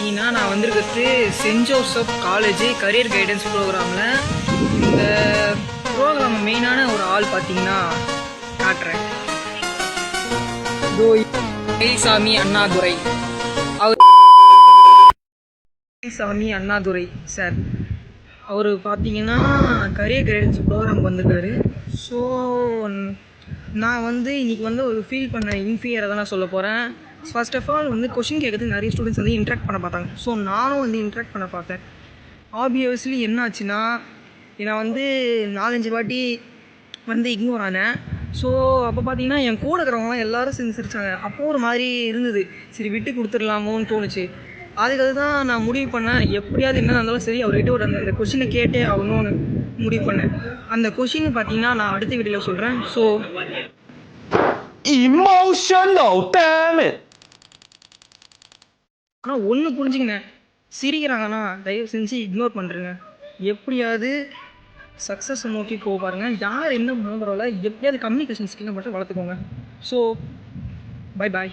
பார்த்தீங்கன்னா நான் வந்திருக்கிறது Saint Joseph college career guidance ப்ரோக்ராமில். இந்த ப்ரோக்ராம் மெயினான ஒரு ஆள் பார்த்தீங்கன்னா காட்டுறேன். சாமி அண்ணாதுரை, அவர் சாமி அண்ணாதுரை சார். அவர் பார்த்தீங்கன்னா கரியர் கைடன்ஸ் ப்ரோக்ராம் வந்திருக்காரு. ஸோ நான் இன்றைக்கி ஒரு ஃபீல் பண்ண இன்ஃபீரியரை தான் நான் சொல்ல போகிறேன். ஃபர்ஸ்ட் ஆஃப் ஆல் கொஷின் கேட்குறதுக்கு நிறைய ஸ்டூடெண்ட்ஸ் இன்ட்ராக்ட் பண்ண பார்த்தாங்க. ஸோ நானும் இன்ட்ராக்ட் பண்ண பார்த்தேன். ஆப்வியஸ்லி என்ன ஆச்சுன்னா, நான் 4-5 வாட்டி இக்னோர் ஆனேன். ஸோ அப்போ பார்த்தீங்கன்னா என் கூட இருக்கிறவங்களாம் எல்லோரும் சேர்ந்து சிரித்தாங்க. அப்போது ஒரு மாதிரி இருந்தது, சரி விட்டு கொடுத்துடலாமோன்னு தோணுச்சு. அதுக்காக தான் நான் முடிவு பண்ணேன், எப்படியாவது என்ன இருந்தாலும் சரி அவர்கிட்ட அந்த கொஷினை கேட்டே ஆகணும்னு முடிவு பண்ணேன். அந்த கொஷின் பார்த்தீங்கன்னா நான் அடுத்த வீடியோவில் சொல்கிறேன். So emotional damn it. ஆனால் ஒன்று புரிஞ்சுக்கினேன், சிரிக்கிறாங்கன்னா தயவு செஞ்சு இக்னோர் பண்ணுறேங்க. எப்படியாவது சக்ஸஸ் நோக்கி போக பாருங்கள். யார் என்ன பண்ண பரவாயில்ல, எப்படியாவது கம்யூனிகேஷன் ஸ்கில்லை மட்டும் வளர்த்துக்கோங்க. So bye bye.